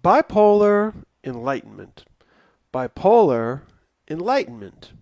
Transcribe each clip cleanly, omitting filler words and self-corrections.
Bipolar enlightenment. Bipolar enlightenment.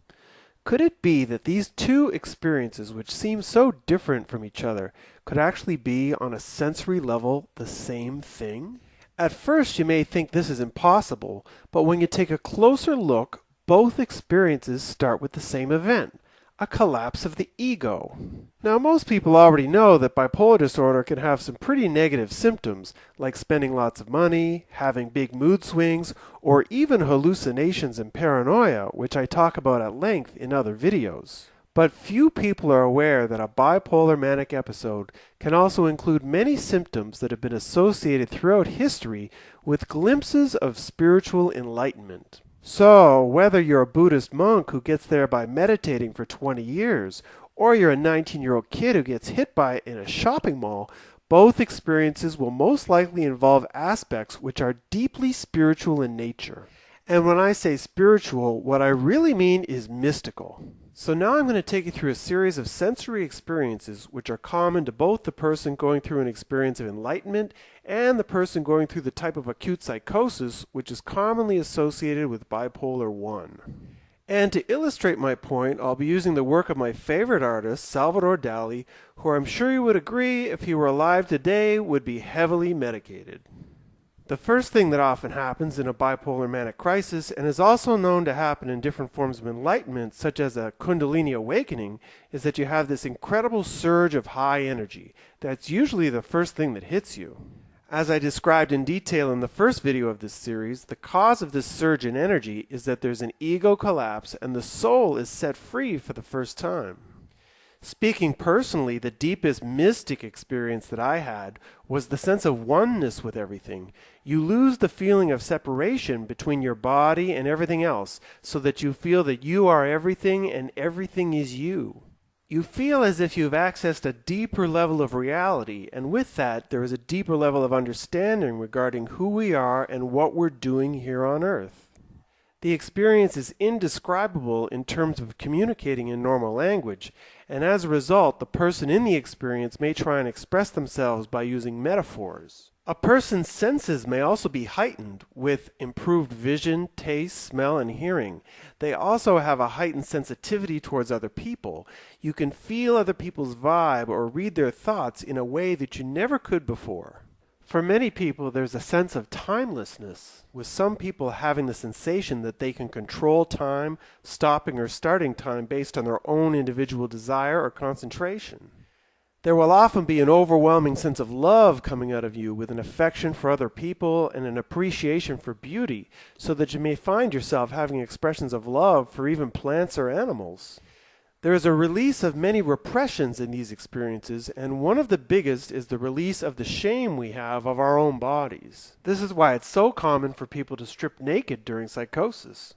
Could it be that these two experiences, which seem so different from each other, could actually be on a sensory level the same thing? At first you may think this is impossible, but when you take a closer look, both experiences start with the same event, a collapse of the ego. Now, most people already know that bipolar disorder can have some pretty negative symptoms, like spending lots of money, having big mood swings, or even hallucinations and paranoia, which I talk about at length in other videos. But few people are aware that a bipolar manic episode can also include many symptoms that have been associated throughout history with glimpses of spiritual enlightenment. So, whether you're a Buddhist monk who gets there by meditating for 20 years, or you're a 19-year-old kid who gets hit by it in a shopping mall, both experiences will most likely involve aspects which are deeply spiritual in nature. And when I say spiritual, what I really mean is mystical. So now I'm going to take you through a series of sensory experiences which are common to both the person going through an experience of enlightenment and the person going through the type of acute psychosis which is commonly associated with bipolar 1. And to illustrate my point, I'll be using the work of my favorite artist, Salvador Dali, who I'm sure you would agree, if he were alive today, would be heavily medicated. The first thing that often happens in a bipolar manic crisis, and is also known to happen in different forms of enlightenment, such as a Kundalini awakening, is that you have this incredible surge of high energy. That's usually the first thing that hits you. As I described in detail in the first video of this series, the cause of this surge in energy is that there's an ego collapse and the soul is set free for the first time. Speaking personally, the deepest mystic experience that I had was the sense of oneness with everything. You lose the feeling of separation between your body and everything else, so that you feel that you are everything and everything is you. You feel as if you've accessed a deeper level of reality, and with that, there is a deeper level of understanding regarding who we are and what we're doing here on Earth. The experience is indescribable in terms of communicating in normal language, and as a result, the person in the experience may try and express themselves by using metaphors. A person's senses may also be heightened with improved vision, taste, smell, and hearing. They also have a heightened sensitivity towards other people. You can feel other people's vibe or read their thoughts in a way that you never could before. For many people, there's a sense of timelessness, with some people having the sensation that they can control time, stopping or starting time based on their own individual desire or concentration. There will often be an overwhelming sense of love coming out of you with an affection for other people and an appreciation for beauty, so that you may find yourself having expressions of love for even plants or animals. There is a release of many repressions in these experiences, and one of the biggest is the release of the shame we have of our own bodies. This is why it's so common for people to strip naked during psychosis.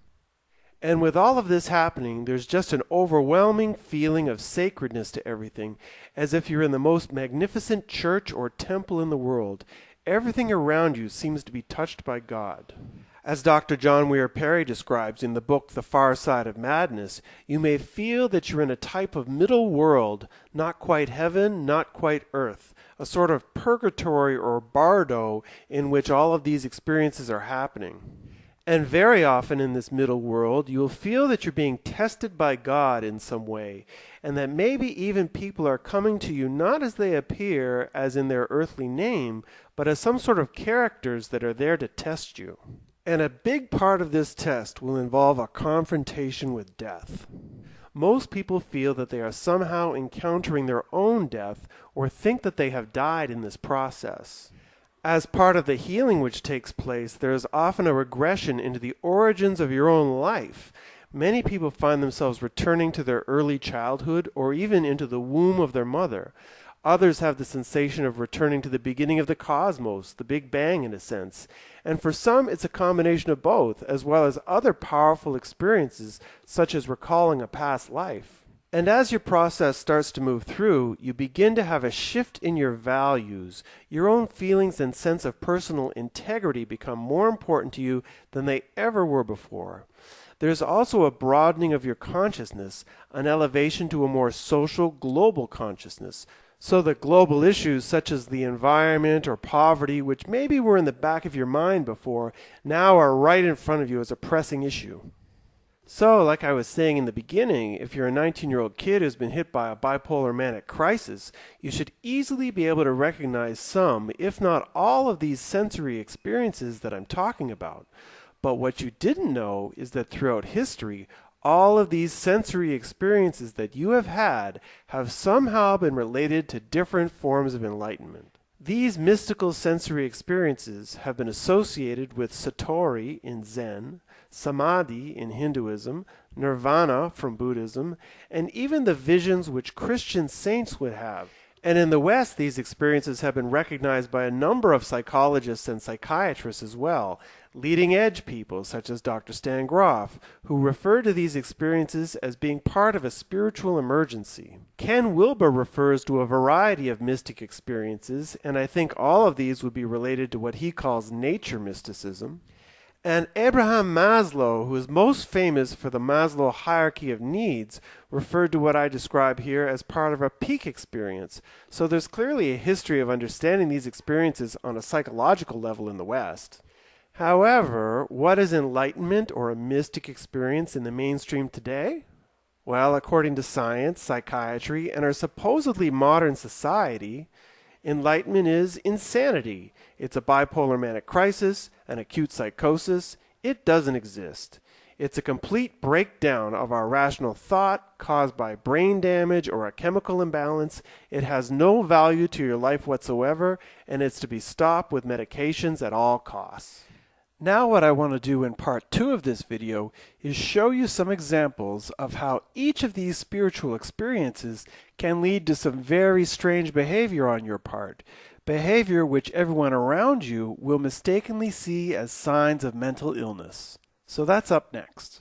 And with all of this happening, there's just an overwhelming feeling of sacredness to everything, as if you're in the most magnificent church or temple in the world. Everything around you seems to be touched by God. As Dr. John Weir Perry describes in the book The Far Side of Madness, you may feel that you're in a type of middle world, not quite heaven, not quite earth, a sort of purgatory or bardo in which all of these experiences are happening. And very often in this middle world, you'll feel that you're being tested by God in some way, and that maybe even people are coming to you not as they appear, as in their earthly name, but as some sort of characters that are there to test you. And a big part of this test will involve a confrontation with death. Most people feel that they are somehow encountering their own death or think that they have died in this process. As part of the healing which takes place, there is often a regression into the origins of your own life. Many people find themselves returning to their early childhood or even into the womb of their mother. Others have the sensation of returning to the beginning of the cosmos, the Big Bang in a sense. And for some, it's a combination of both, as well as other powerful experiences, such as recalling a past life. And as your process starts to move through, you begin to have a shift in your values. Your own feelings and sense of personal integrity become more important to you than they ever were before. There's also a broadening of your consciousness, an elevation to a more social, global consciousness. So that global issues such as the environment or poverty, which maybe were in the back of your mind before, now are right in front of you as a pressing issue. So, like I was saying in the beginning, if you're a 19-year-old kid who's been hit by a bipolar manic crisis, you should easily be able to recognize some, if not all, of these sensory experiences that I'm talking about. But what you didn't know is that throughout history, all of these sensory experiences that you have somehow been related to different forms of enlightenment. These mystical sensory experiences have been associated with Satori in Zen, Samadhi in Hinduism, Nirvana from Buddhism, and even the visions which Christian saints would have. And in the West, these experiences have been recognized by a number of psychologists and psychiatrists as well, leading-edge people such as Dr. Stan Grof, who refer to these experiences as being part of a spiritual emergency. Ken Wilber refers to a variety of mystic experiences, and I think all of these would be related to what he calls nature mysticism. And Abraham Maslow, who is most famous for the Maslow hierarchy of needs, referred to what I describe here as part of a peak experience. So there's clearly a history of understanding these experiences on a psychological level in the West. However, what is enlightenment or a mystic experience in the mainstream today? Well, according to science, psychiatry, and our supposedly modern society, enlightenment is insanity. It's a bipolar manic crisis, an acute psychosis. It doesn't exist. It's a complete breakdown of our rational thought caused by brain damage or a chemical imbalance. It has no value to your life whatsoever, and it's to be stopped with medications at all costs. Now what I want to do in part 2 of this video is show you some examples of how each of these spiritual experiences can lead to some very strange behavior on your part, behavior which everyone around you will mistakenly see as signs of mental illness. So that's up next.